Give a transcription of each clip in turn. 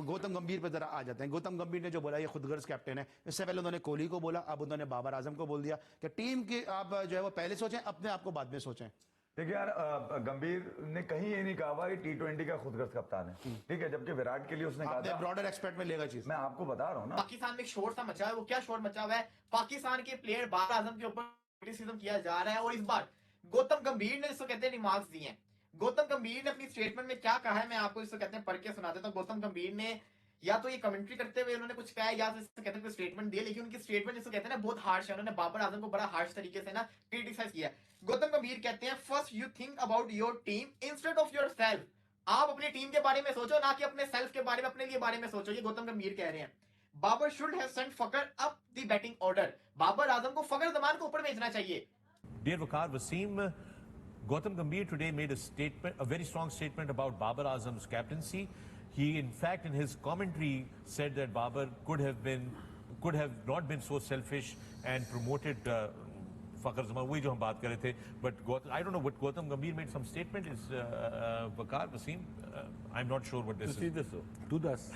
गौतम गंभीर पे जरा आ जाते हैं। गौतम गंभीर ने जो बोला ये खुदगर्ज कैप्टन है। इससे पहले उन्होंने कोहली को बोला, अब उन्होंने बाबर आजम को बोल दिया कि टीम की आप जो है वो पहले सोचें, अपने आप को बाद में सोचें। देखिए यार, गंभीर ने कहीं ये नहीं कहा हुआ कि T20 का खुदगर्ज कप्तान है, ठीक है, जबकि विराट के लिए उसने कहा था। ब्रॉडर एक्सपेक्ट में लेगा चीज। मैं आपको बता रहा हूँ ना, पाकिस्तान में एक शोर सा मचा है। वो क्या शोर मचा हुआ है? पाकिस्तान के प्लेयर बाबर आजम के ऊपर क्रिटिसिज्म किया जा रहा है, और इस बार गौतम गंभीर ने इसको कहते हैं रिमार्क्स दिए हैं। गौतम गंभीर ने अपनी स्टेटमेंट में क्या कहा है, मैं आपको इसको कहते हैं पढ़ के सुना देता हूं। गौतम गंभीर ने या तो ये कमेंट्री करते हुए उन्होंने कुछ कहा है, या इसको कहते हैं स्टेटमेंट दिया, लेकिन उनकी स्टेटमेंट जिसको कहते हैं ना बहुत हार्श है। उन्होंने बाबर आजम को बड़ा हार्श तरीके से ना क्रिटिसाइज किया। गौतम गंभीर कहते हैं, first you think about your team instead of your self. आप अपनी टीम के बारे में सोचो, ना कि अपने सेल्फ के बारे में, अपने लिए बारे में सोचो। ये गौतम गंभीर कह रहे हैं। Babar should have sent Fakhar up the batting order. Babar Azam को फकर जमान को ऊपर भेजना चाहिए। Dear Waqar Wasim, Gautam Gambhir today made a statement, a very strong statement about Babar Azam's captaincy. He, in fact, in his commentary, said that Babar could have not been so selfish and promoted Fakhar Zaman. वही जो हम बात कर रहे थे. But I don't know what Gautam Gambhir made some statement. Is Waqar Wasim? I'm not sure what this is. तू दस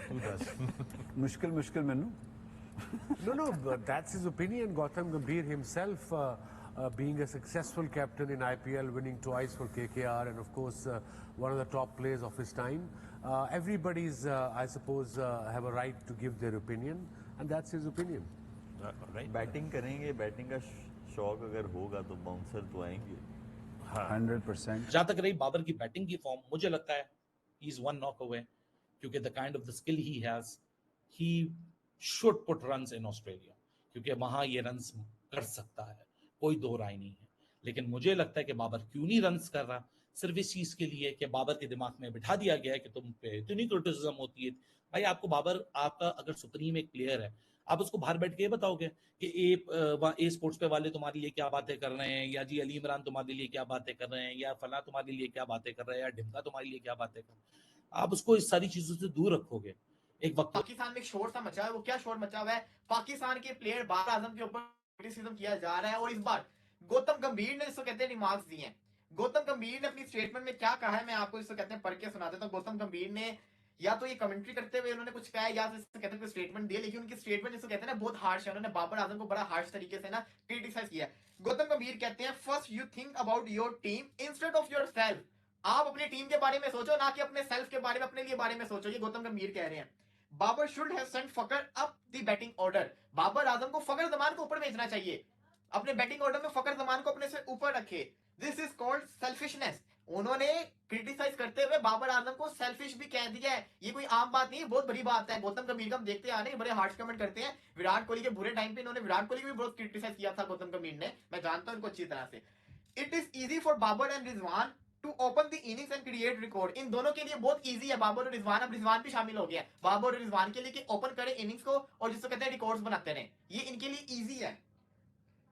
मुश्किल मैनू No, but that's his opinion. Gautam Gambhir himself, being a successful captain in IPL, winning twice for KKR, and of course one of the top players of his time. Everybody's, I suppose, have a right to give their opinion, and that's his opinion. Right? Batting करेंगे, batting का शौक अगर होगा तो bouncer तो आएंगे। 100%। जहां तक रही बाबर की बैटिंग की फॉर्म, मुझे लगता है he is one knock away, क्योंकि the kind of the skill he has, he should put runs in Australia, क्योंकि वहां ये रन्स कर सकता है, कोई दो राय नहीं है। लेकिन मुझे लगता है कि बाबर क्यों नहीं रन्स कर रहा, सिर्फ इस चीज के लिए कि बाबर के दिमाग में बिठा दिया गया है कि तुम पे इतनी क्रिटिसिज्म होती है। भाई आपको बाबर, आपका अगर सुप्रीम एक प्लेयर है, आप उसको बाहर बैठ के ये बताओगे कि ए स्पोर्ट्स पे वाले तुम्हारे लिए क्या बातें कर रहे हैं, या जी अली इमरान तुम्हारे लिए क्या बातें कर रहे हैं, या फला तुम्हारे लिए क्या बातें कर रहे हैं, या ढिमका तुम्हारे लिए क्या बातें कर रहे हैं, आप उसको इस सारी चीजों से दूर रखोगे। एक वक्त पाकिस्तान में एक शोर सा मचा है। वो क्या शोर मचा हुआ है? पाकिस्तान के प्लेयर बाबर आजम के ऊपर क्रिटिसिज्म किया जा रहा है, और इस बार गौतम गंभीर ने इसको कहते हैं रिमार्क्स दिए हैं। गौतम गंभीर ने अपनी स्टेटमेंट में क्या कहा है, मैं आपको इसको कहते हैं पढ़ के सुना देता हूं। गौतम गंभीर ने या तो ये कमेंट्री करते हुए उन्होंने कुछ कहा है, या इसको कहते हैं स्टेटमेंट दिया, लेकिन उनकी स्टेटमेंट जिसको कहते हैं ना बहुत हार्श है। उन्होंने बाबर आजम को बड़ा हार्श तरीके से ना क्रिटिसाइज किया। गौतम गंभीर कहते हैं, first you think about your team instead of your self. आप अपनी टीम के बारे में सोचो, ना कि अपने सेल्फ के बारे में, अपने लिए बारे में सोचो। ये गौतम गंभीर कह रहे हैं। Babar should have sent Fakhar up the batting order. Babar Azam को फकर जमान को ऊपर भेजना चाहिए। अपने बैटिंग ऑर्डर में फकर जमान को अपने से ऊपर रखे। This is called selfishness. उन्होंने क्रिटिसाइज करते हुए बाबर आजम को सेल्फिश भी कह दिया है। ये कोई आम बात नहीं है, बहुत बड़ी बात है। गौतम गंभीर का हम देखते आ रहे हैं, बड़े हार्श कमेंट करते हैं। विराट कोहली के बुरे टाइम पे इन्होंने विराट कोहली को भी बहुत क्रिटिसाइज किया था गौतम गंभीर ने। मैं जानता हूं इनको अच्छी तरह से। It is easy for Babar and Rizwan to open the innings and create record. इन दोनों के लिए बहुत इजी है, बाबर और रिजवान। अब रिजवान भी शामिल हो गया है बाबर और रिजवान के लिए कि ओपन करें इनिंग्स को, और जिसको कहते हैं रिकॉर्ड्स बनाते रहे। ये इनके लिए इजी है।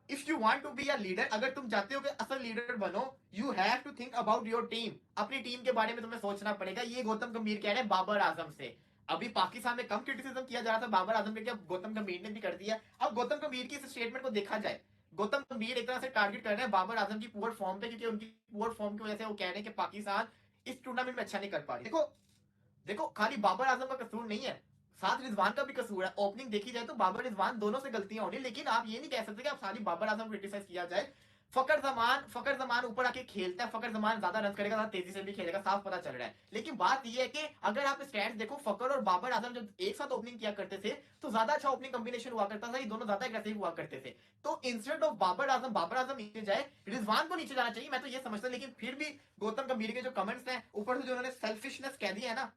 If you want to be a leader, अगर तुम चाहते हो कि असल लीडर बनो, you have to think about your team. अपनी टीम के बारे में तुम्हें सोचना पड़ेगा। ये गौतम गंभीर कह रहे हैं बाबर आजम से। अभी पाकिस्तान में कम क्रिटिसिज्म किया जा रहा था बाबर आजम के, अब गौतम गंभीर ने भी कर दिया। अब गौतम गंभीर की इस स्टेटमेंट को देखा जाए, गौतम गंभीर एक तरह से टारगेट कर रहे हैं बाबर आजम की पुअर फॉर्म पे, क्योंकि उनकी पुअर फॉर्म की वजह से वो कह रहे हैं कि पाकिस्तान इस टूर्नामेंट में अच्छा नहीं कर पा रही। देखो खाली बाबर आजम का कसूर नहीं है, साथ रिजवान का भी कसूर है। ओपनिंग देखी जाए तो बाबर रिजवान दोनों से गलतियां होनी, लेकिन आप ये नहीं कह सकते कि आप सारी बाबर आजम को क्रिटिसाइज किया जाए। फकर जमान ऊपर आके खेलता है, फकर जमान ज्यादा रन करेगा, ज्यादा तेजी से भी खेलेगा, साफ पता चल रहा है। लेकिन बात यह है कि अगर आप स्टैट्स देखो, फकर और बाबर आजम जब एक साथ ओपनिंग किया करते थे तो ज्यादा अच्छा ओपनिंग कॉम्बिनेशन हुआ करता था। ये दोनों ज्यादा एग्रेसिव हुआ करते थे। तो इंस्टेड ऑफ बाबर आजम नीचे जाए, रिजवान को नीचे जाना चाहिए, मैं तो ये समझता। लेकिन फिर भी गौतम गंभीर के जो कमेंट्स हैं, ऊपर से जो उन्होंने सेल्फिशनेस कह दिया है ना,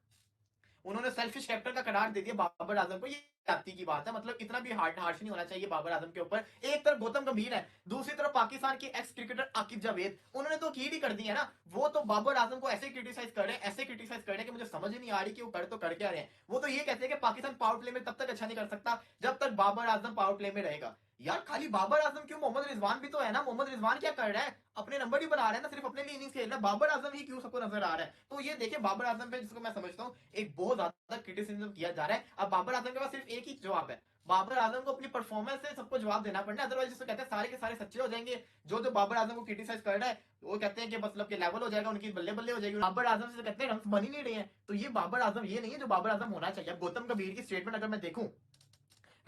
उन्होंने सेल्फिश कैप्टन का करार दे दिया बाबर आजम को। ये जाति की बात है, मतलब इतना भी हार्श नहीं होना चाहिए बाबर आजम के ऊपर। एक तरफ गौतम गंभीर है, दूसरी तरफ पाकिस्तान के एक्स क्रिकेटर आकिब जावेद, उन्होंने तो कीड ही कर दी है ना। वो तो बाबर आजम को ऐसे क्रिटिसाइज कर रहे हैं कि मुझे समझ ही नहीं आ रही कि वो कर क्या रहे हैं। वो तो ये कहते हैं कि पाकिस्तान पावर प्ले में तब तक अच्छा नहीं कर सकता जब तक बाबर आजम पावर प्ले में रहेगा। यार खाली बाबर आजम क्यों, मोहम्मद रिजवान भी तो है ना। मोहम्मद रिजवान क्या कर रहा है, अपने नंबर ही बना रहा है ना, सिर्फ अपने लिए इनिंग्स खेल रहा है। बाबर आजम ही क्यों सबको नजर आ रहा है। तो ये देखिए बाबर आजम पे, जिसको मैं समझता हूँ एक बहुत ज्यादा क्रिटिसिज्म किया जा रहा है। अब बाबर आजम के पास सिर्फ एक ही जवाब है, बाबर आजम को अपनी परफॉर्मेंस से सबको जवाब देना पड़ना है, अदरवाइज जिसको कहते हैं सारे के सारे सच्चे हो जाएंगे। जो जो बाबर आजम को क्रिटिसाइज कर रहा है वो कहते हैं कि मतलब के लेवल हो जाएगा, उनकी बल्ले बल्ले हो जाएगी। बाबर आजम से कहते हैं रन बन ही नहीं रहे हैं। तो ये बाबर आजम ये नहीं है जो बाबर आजम होना चाहिए। अब गौतम गंभीर की स्टेटमेंट अगर मैं देखूं,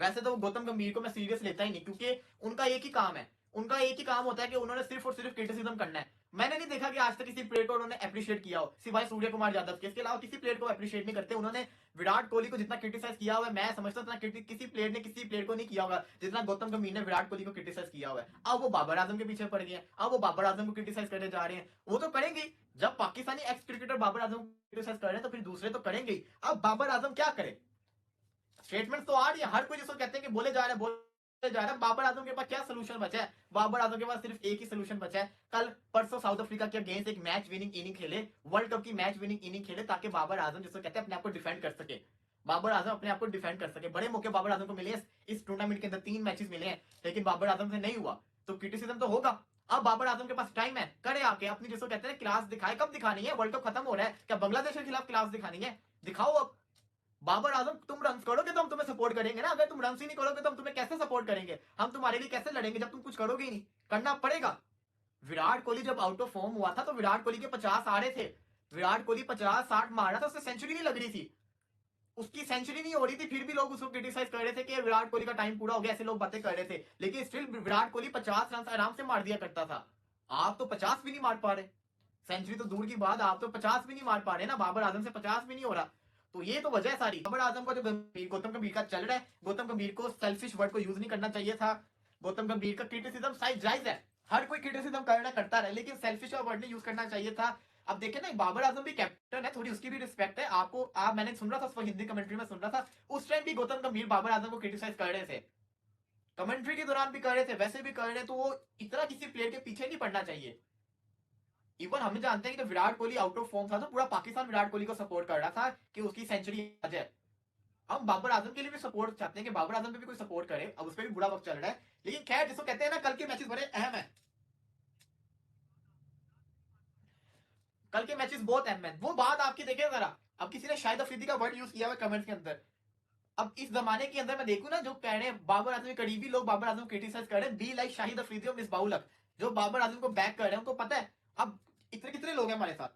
वैसे तो गौतम गंभीर को मैं सीरियस लेता ही नहीं, क्योंकि उनका एक ही काम है, उनका एक ही काम होता है कि उन्होंने सिर्फ और सिर्फ क्रिटिसिज्म करना है। मैंने नहीं देखा कि आज तक किसी प्लेयर को उन्होंने अप्रिशिएट किया हो, सिवाय सूर्य कुमार यादव के। इसके अलावा किसी प्लेयर को अप्रिशिएट नहीं करते। उन्होंने विराट कोहली को जितना क्रिटिसाइज किया हुआ है, मैं समझता हूं किसी प्लेयर ने किसी प्लेयर को नहीं किया होगा जितना गौतम गंभीर ने विराट कोहली को क्रिटिसाइज किया हुआ है। अब वो बाबर आजम के पीछे पड़ गए हैं, अब वो बाबर आजम को क्रिटिसाइज करने जा रहे हैं। वो तो करेंगे ही। जब पाकिस्तानी एक्स क्रिकेटर बाबर आजम को क्रिटिसाइज कर रहे हैं तो फिर दूसरे तो करेंगे ही। अब बाबर आजम क्या करे, स्टेटमेंट तो आ रही है, हर कोई जिसको कहते हैं कि बोले जा रहे हैं जा रहा है। बाबर आजम के पास क्या सोल्यूशन बचा है, बाबर आजम के पास सिर्फ एक ही सोल्यूशन बचा है, कल परसों साउथ अफ्रीका के अगेंस्ट एक मैच विनिंग इनिंग खेले, वर्ल्ड कप की मैच विनिंग इनिंग खेले, ताकि बाबर आजम जिसको कहते हैं अपने आप को डिफेंड कर सके। बाबर आजम अपने आप को डिफेंड कर सके। बड़े मौके बाबर आजम को मिले हैं इस टूर्नामेंट के अंदर, 3 मैचेस मिले हैं, लेकिन बाबर आजम से नहीं हुआ। तो क्रिटिसिज्म तो होगा। अब बाबर आजम के पास टाइम है, करे आके अपनी जिसको कहते हैं क्लास दिखाए। कब दिखानी है, वर्ल्ड कप खत्म हो रहा है, क्या बांग्लादेश के खिलाफ क्लास दिखानी है, दिखाओ। अब बाबर आजम तुम रन करोगे तो हम तुम्हें सपोर्ट करेंगे ना, अगर तुम रन ही नहीं करोगे तो हम तुम्हें कैसे सपोर्ट करेंगे, हम तुम्हारे लिए कैसे लड़ेंगे जब तुम कुछ करोगे ही नहीं। करना पड़ेगा। विराट कोहली जब आउट ऑफ फॉर्म हुआ था तो विराट कोहली के 50 आ रहे थे, विराट कोहली 50-60 मार रहा था, उससे सेंचुरी नहीं लग रही थी, उसकी सेंचुरी नहीं हो रही थी, फिर भी लोग उसको क्रिटिसाइज कर रहे थे कि विराट कोहली का टाइम पूरा हो गया, ऐसे लोग बातें कर रहे थे। लेकिन स्टिल विराट कोहली 50 रन आराम से मार दिया करता था। आप तो 50 भी नहीं मार पा रहे, सेंचुरी तो दूर की बात, आप तो 50 भी नहीं मार पा रहे ना, बाबर आजम से 50 भी नहीं हो रहा। तो ये तो वजह है सारी। बाबर आजम का जो गौतम गंभीर का चल रहा है, गौतम गंभीर को सेल्फिश वर्ड को यूज नहीं करना चाहिए था। गौतम गंभीर का क्रिटिसिज्म जायज है, हर कोई क्रिटिसिज्म करता रहे, लेकिन सेल्फिश वर्ड नहीं यूज करना चाहिए था। अब देखे ना, बाबर आजम भी कैप्टन है, थोड़ी उसकी भी रिस्पेक्ट है आपको। मैंने सुन रहा था उसको हिंदी कमेंट्री में सुन रहा था, उस टाइम भी गौतम गंभीर बाबर आजम को क्रिटिसाइज कर रहे थे, कमेंट्री के दौरान भी कर रहे थे, वैसे भी कर रहे हैं। तो वो इतना किसी प्लेयर के पीछे नहीं पड़ना चाहिए। इवन हम जानते हैं कि जब Virat Kohli out of form था तो पूरा पाकिस्तान विराट कोहली को सपोर्ट कर रहा था कि उसकी सेंचुरी आ जाए। हम बाबर आजम के लिए भी सपोर्ट चाहते हैं कि बाबर आजम पे भी कोई सपोर्ट करे। अब उस पर भी बुरा वक्त चल रहा है, लेकिन खैर जिसको कहते हैं ना, कल के मैचेस बड़े अहम है, कल के मैचेस बहुत अहम है। वो बात आपकी देखें जरा, अब किसी ने शाहिद अफरीदी का वर्ड यूज किया हुआ कमेंट्स के अंदर। अब इस जमाने के अंदर मैं देखूं ना, जो कह रहे हैं बाबर आजम के करीबी लोग बाबर आजम को क्रिटिसाइज कर रहे हैं, बी लाइक शाहिद अफरीदी और मिसबाउल हक, जो बाबर आजम को बैक कर रहे हैं, उनको पता है। अब इतने कितने लोग हैं हमारे साथ,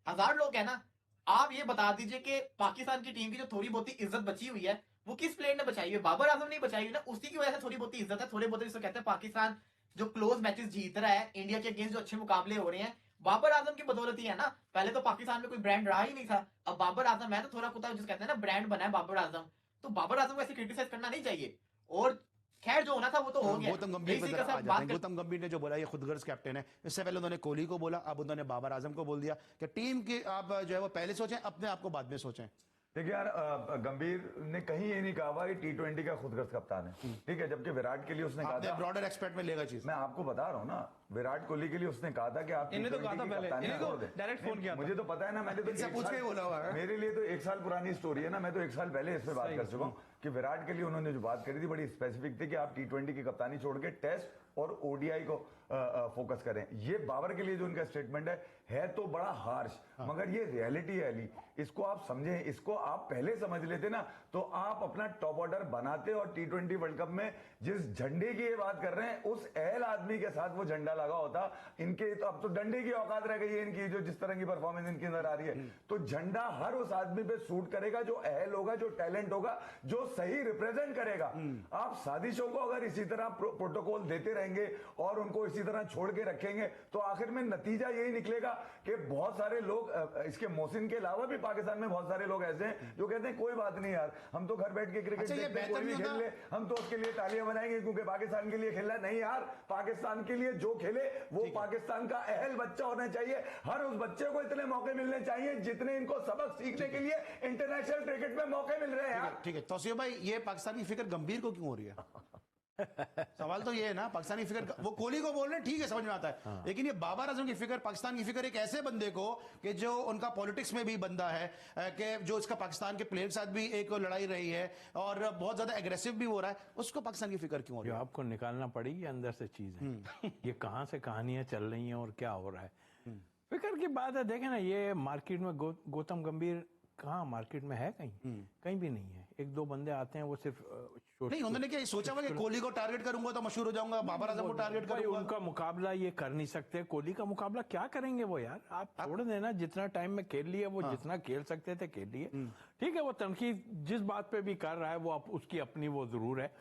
1000 लोग हैं ना। आप ये बता दीजिए कि पाकिस्तान की टीम की जो थोड़ी बहुत इज्जत बची हुई है वो किस प्लेयर ने बचाई है, बाबर आजम नहीं बचाई हुई ना, उसी की वजह से थोड़ी बहुत इज्जत है। थोड़े बहुत जिसको कहते हैं पाकिस्तान जो क्लोज मैचेस जीत रहा है, इंडिया के अगेंस्ट जो अच्छे मुकाबले हो रहे हैं, बाबर आजम की बदौलत ही है ना। पहले तो पाकिस्तान में कोई ब्रांड रहा ही नहीं था, अब बाबर आजम है तो थोड़ा कुछ जिस कहते हैं ना ब्रांड बना है बाबर आजम। तो बाबर आजम को ऐसे क्रिटिसाइज करना नहीं चाहिए। और खैर जो होना था वो तो हो गया। गौतम गंभीर पे इसी जरा के आ साथ जाते बात हैं। गौतम गंभीर ने जो बोला, ये खुदगर्ज कैप्टन है। इससे पहले उन्होंने कोहली को बोला, अब उन्होंने बाबर आजम को बोल दिया कि टीम की आप जो है वो पहले सोचें, अपने आप को बाद में सोचें। देखिए यार, गंभीर ने कहीं ये नहीं कहा हुआ कि T20 का खुदगर्ज कप्तान है, ठीक है, जबकि विराट के लिए उसने कहा था, ब्रॉडर एक्सपेक्ट में लेगा चीज। मैं आपको बता रहा हूँ ना, विराट कोहली के लिए उसने कहा था कि आप इन्हें तो कहा था T20 की पहले, कप्तानी इन्हें तो छोड़ दें। डायरेक्ट फोन किया था। मुझे तो पता है ना, मैंने तो इनसे एक पूछ के साल- बोला हुआ है। मेरे लिए तो 1 साल पुरानी स्टोरी है ना, मैं तो 1 साल पहले इस पे बात कर चुका हूँ कि विराट के लिए उन्होंने जो बात करी थी बड़ी स्पेसिफिक थी कि आप T20 की कप्तानी छोड़ के टेस्ट और ODI को फोकस करें। ये बाबर के लिए जो उनका स्टेटमेंट है तो बड़ा हार्श, मगर ये रियलिटी है अली, इसको आप समझें, इसको आप पहले समझ लेते ना तो आप अपना टॉप ऑर्डर बनाते। और T20 वर्ल्ड कप में जिस झंडे की ये बात कर रहे हैं, उस अहल आदमी के साथ वो झंडा लगा होता। इनके तो अब तो डंडे की औकात रह गई है इनकी, जो जिस तरह की परफॉर्मेंस इनके अंदर आ रही है। तो झंडा हर उस आदमी पे सूट करेगा जो अहल होगा, जो टैलेंट होगा, जो सही रिप्रेजेंट करेगा। आप साजिशों को अगर इसी तरह प्रोटोकॉल देते रहेंगे और उनको इसी तरह छोड़ के रखेंगे तो आखिर में नतीजा यही निकलेगा कि बहुत सारे लोग, इसके मोहसिन के अलावा भी पाकिस्तान में बहुत सारे लोग ऐसे हैं जो कहते हैं कोई बात नहीं यार, हम तो घर बैठ के क्रिकेट अच्छा, ये देखते हैं, बेहतर कोई भी नहीं खेल होता? ले, हम तो उसके लिए तालियां बनाएंगे क्योंकि पाकिस्तान के लिए खेलना है। नहीं यार, पाकिस्तान के लिए जो खेले वो पाकिस्तान का अहल बच्चा होना चाहिए। हर उस बच्चे को इतने मौके मिलने चाहिए जितने इनको सबक सीखने के लिए इंटरनेशनल क्रिकेट में मौके मिल रहे हैं यार। ठीक है तौसीफ भाई, ये पाकिस्तान की फिक्र गंभीर को क्यों हो रही है? सवाल तो ये है ना, पाकिस्तानी फिगर वो कोहली को बोल रहे हैं, ठीक है, समझ में आता है, लेकिन ये बाबर आजम की फिगर, पाकिस्तान की फिगर एक ऐसे बंदे को कि जो उनका पॉलिटिक्स में भी बंदा है, कि जो इसका पाकिस्तान के प्लेयर के साथ भी एक लड़ाई रही है और बहुत ज्यादा एग्रेसिव भी हो रहा है, उसको पाकिस्तान की फिगर क्यों हो रही जो है? आपको निकालना पड़ेगी अंदर से चीजें, ये कहाँ से कहानियां चल रही हैं और क्या हो रहा है। फिक्र की बात है, देखें ना, ये मार्केट में गौतम गंभीर कहाँ मार्केट में है? कहीं भी नहीं है। एक दो बंदे आते हैं, वो सिर्फ नहीं, उन्होंने क्या सोचा हुआ कि कोहली को टारगेट करूंगा तो मशहूर हो जाऊंगा, बाबर आजम को टारगेट भाई करूंगा? उनका मुकाबला ये कर नहीं सकते। कोहली का मुकाबला क्या करेंगे वो यार? आप छोड़ देना, जितना टाइम में खेल लिए वो, जितना खेल सकते थे खेल लिए। ठीक है, वो तनकीद जिस बात पे भी कर रहा है वो उसकी अपनी वो जरूर है,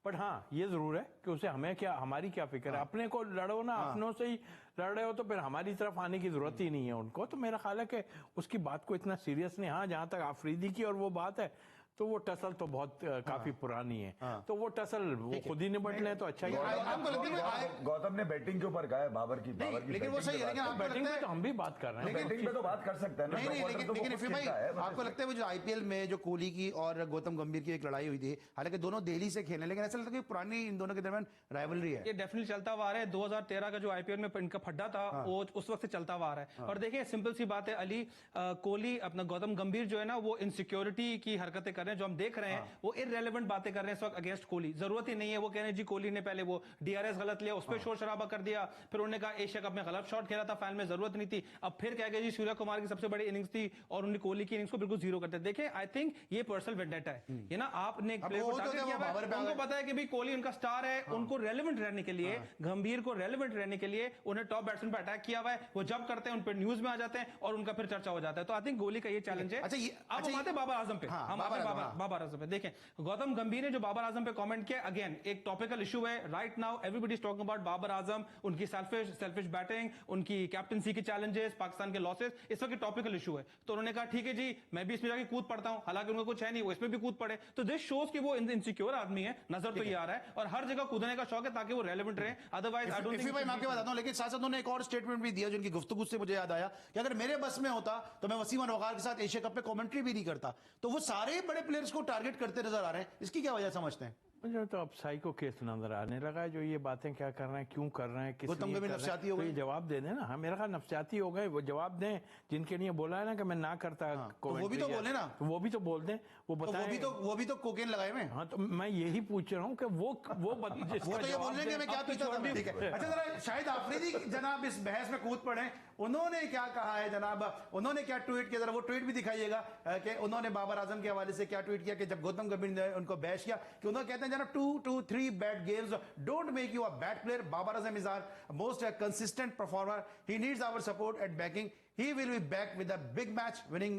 बट हाँ ये जरूर है कि उसे हमें क्या, हमारी क्या फिक्र है? अपने को लड़ो ना, अपनों से ही लड़ रहे हो तो फिर हमारी तरफ आने की जरूरत ही नहीं है उनको। तो मेरा ख्याल है कि उसकी बात को इतना सीरियस नहीं। हाँ, जहां तक आफरीदी की और वो बात है, तो वो टसल तो बहुत काफी पुरानी है, तो वो टसल वो खुद ही निपट लें तो अच्छा ही है। आपको लगता है गौतम ने बैटिंग के ऊपर कहा है बाबर की लेकिन वो सही है, लेकिन आपको बैटिंग लगता पे है तो हम भी बात कर रहे हैं। बैटिंग पे तो बात कर सकते हैं ना, नहीं नहीं, top order लेकिन तो वो लेकिन खुद फिर भाई खेलता है, बस आपको लगता है वो जो आईपीएल में जो कोहली की और गौतम गंभीर की एक लड़ाई हुई थी, हालांकि दोनों दिल्ली से खेले, लेकिन ऐसा लगता है कि पुरानी इन दोनों के दरमियान राइवलरी है। ये डेफिनेटली चलता हुआ आ रहा है। 2013 का जो आईपीएल में इनका फड्डा था, वो उस वक्त से चलता हुआ आ रहा है। और देखिए, सिंपल सी बात है, अली, कोहली, अपना गौतम गंभीर जो है ना, वो इनसिक्योरिटी की हरकतें कर रहे हैं। जो हम देख रहे हैं वो इररेलेवेंट बातें कर रहे हैं इस वक्त अगेंस्ट कोहली। जरूरत ही नहीं है। वो कह रहे हैं जी कोहली ने पहले वो डीआरएस गलत लिया, उस पर शोर शराबा कर दिया, फिर उन्होंने कहा एशिया कप में गलत शॉट खेला था, फाइनल में जरूरत नहीं थी। अब फिर कह गए जी सूर्य कुमार की सबसे बड़ी इनिंग्स थी और उन्होंने कोहली की इनिंग्स को बिल्कुल जीरो करते। देखिए, आई थिंक ये पर्सनल वेंडेटा है। ये ना, आपने एक प्लेयर को टारगेट किया है, उनको पता है कि भाई कोहली उनका स्टार है, उनको रेलेवेंट रहने के लिए, गंभीर को रेलेवेंट रहने के लिए उन्हें टॉप बैट्समैन पर अटैक किया हुआ है। वो जब करते हैं उन पर न्यूज में आ जाते हैं और उनका फिर चर्चा हो जाता है। तो आई थिंक कोहली का ये चैलेंज है। अच्छा, अब हम आते हैं बाबर आजम पे। हम आते हैं बाबर आजम पे। देखें, गौतम गंभीर ने जो बाबर आजम पे कमेंट किया, अगेन एक टॉपिकल इशू है right now. Everybody is talking about Babar Azam, उनकी सेल्फिश बैटिंग, उनकी कैप्टनसी के चैलेंजेस, पाकिस्तान के लॉसेस, इस वक्त टॉपिकल इशू है। तो उन्होंने कहा ठीक है जी, मैं भी इसमें जाके कूद पड़ता हूं, हालांकि उनको कुछ है नहीं, वो इसमें भी कूद पड़े। तो दिस शोज कि वो इनसिक्योर आदमी है, नजर तो ये आ रहा है, और हर जगह कूदने का शौक है ताकि वो रेलेवेंट रहे। Otherwise I don't think. भाई मैं आपको बताता हूं, लेकिन साथ साथ उन्होंने एक और स्टेटमेंट भी दिया जो उनकी गुफ्तगू से मुझे याद आया कि अगर मेरे बस में होता तो मैं वसीम अनवकार के साथ एशिया कप पे कमेंट्री भी नहीं करता। तो वो सारे बड़े प्लेयर्स को टारगेट करते नजर आ रहे हैं, इसकी क्या वजह समझते हैं? मुझे तो अब साइको केस नजर आने लगा है। जो ये बातें क्या कर रहे हैं, क्यों कर रहे हैं, किस लिए कर रहे नफसियाती हैं, हो तो गए। ये जवाब दे दें ना। हाँ, मेरा ख्याल नफसियाती हो गए, वो जवाब दें जिनके लिए बोला है ना कि मैं ना करता। तो वो भी तो बोले ना, वो भी तो बोल दें, वो बताएं। वो भी तो कोकेन लगाए हुए। हाँ, तो मैं यही पूछ रहा हूँ कि वो तो ये बोल रहे हैं कि मैं क्या पीता था। ठीक है, अच्छा जरा शाहिद आफरीदी जनाब इस बहस में कूद पड़े, उन्होंने क्या कहा है जनाब, उन्होंने क्या ट्वीट किया, जरा वो ट्वीट भी दिखाइएगा कि उन्होंने बाबर आजम के हवाले से क्या ट्वीट किया कि जब गौतम गंभीर ने उनको बैश किया कि उन्होंने कहते हैं जनाब 2-3 bad games don't make you a bad player. Babar Azam is our most consistent performer. He needs our support and backing. He will be back with a big match winning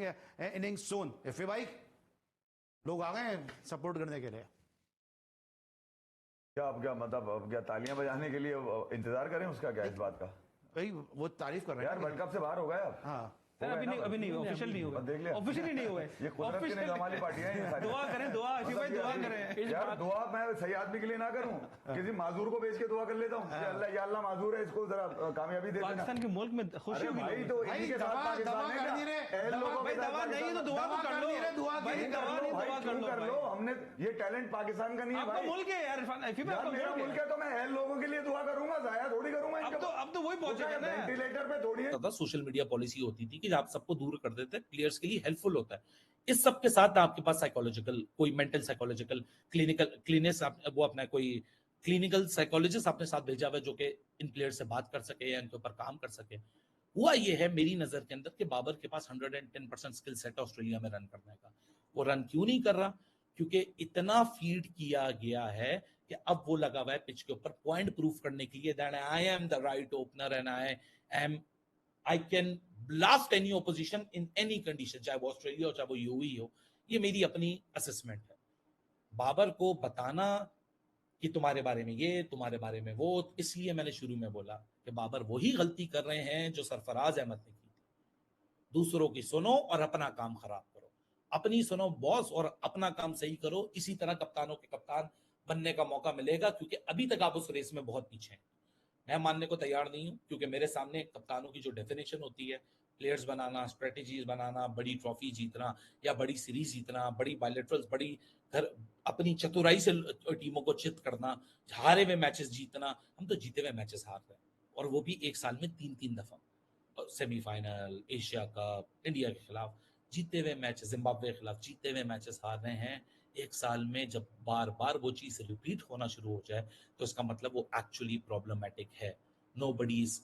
innings soon. If भाई लोग आ गए हैं support करने के लिए, क्या अब क्या मतलब, अब क्या तालियां बजाने के लिए इंतजार करें उसका, क्या इस बात का? भाई वो तारीफ कर रहे हैं यार वर्ल्ड कप से बाहर हो गए अब। हाँ, अभी नहीं ऑफिशियल नहीं हुआ, देख लिया, ऑफिशियली नहीं हुआ। ये कुदरत की निजाम वाली पार्टियां हैं ये सारी। दुआ करें, दुआ आशिफ भाई, दुआ करें। यार दुआ मैं सही आदमी के लिए ना करूं, किसी माजूर को बेच के दुआ कर लेता हूं कि अल्लाह, या अल्लाह माजूर है, इसको जरा कामयाबी दे देना। पाकिस्तान के मुल्क में खुशी होगी भाई, तो इन्हीं के साथ पाकिस्तान है क्या? भाई दवा नहीं है तो दुआ तो कर लो, दुआ भाई दवा नहीं, दुआ कर लो। हमने ये टैलेंट पाकिस्तान का नहीं है आपका भाई, मुल्क है यार, यार मेरा मुल्क है तो मैं अहल लोगों के लिए दुआ करूंगा, जाया थोड़ी करूंगा। अब तो वही पहुंचेगा ना, वेंटिलेटर पे थोड़ी है। सोशल मीडिया पॉलिसी होती थी कि आप सबको दूर कर देते, प्लेयर्स के लिए हेल्पफुल होता है। इस सब के साथ आपके पास साइकोलॉजिकल, कोई मेंटल साइकोलॉजिकल क्लिनिस, वो अपना कोई क्लिनिकल साइकोलॉजिस्ट अपने साथ भेजा हुआ है जो कि इन प्लेयर से बात कर सके या इनके ऊपर काम कर सके। हुआ ये है मेरी नजर के अंदर कि बाबर के पास 110% स्किल सेट है ऑस्ट्रेलिया में रन करने का। वो रन क्यों नहीं कर रहा? क्योंकि इतना फीड किया गया है कि अब वो लगा हुआ है पिच के ऊपर पॉइंट प्रूफ करने के लिए, that I am the right opener and I can blast any opposition in any condition, चाहे वो ऑस्ट्रेलिया हो चाहे वो यूएई हो। ये मेरी अपनी असेसमेंट है। बाबर को बताना कि तुम्हारे बारे में ये, तुम्हारे बारे में वो, इसलिए मैंने शुरू में बोला कि बाबर वही गलती कर रहे हैं जो सरफराज अहमद ने की थी। दूसरों की सुनो और अपना काम खराब करो, अपनी सुनो बॉस और अपना काम सही करो। इसी तरह कप्तानों के कप्तान बनने का मौका मिलेगा, क्योंकि अभी तक आप उस रेस में बहुत पीछे हैं। मैं मानने को तैयार नहीं हूं, क्योंकि मेरे सामने कप्तानों की जो डेफिनेशन होती है प्लेयर्स बनाना, स्ट्रेटेजीज बनाना, बड़ी ट्रॉफी जीतना या बड़ी सीरीज जीतना, बड़ी बायलैटरल्स, बड़ी घर अपनी चतुराई से टीमों को चित करना, हारे हुए मैचेस जीतना। हम तो जीते हुए मैचेस हार रहे हैं, और वो भी एक साल में 3-3 दफा। सेमीफाइनल, एशिया कप, इंडिया के खिलाफ जीते हुए मैच, जिम्बाब्वे के खिलाफ जीते हुए मैचेस हार रहे हैं एक साल में। जब बार बार वो चीज रिपीट होना शुरू हो जाए तो इसका मतलब वो एक्चुअली प्रॉब्लमैटिक है। Nobody is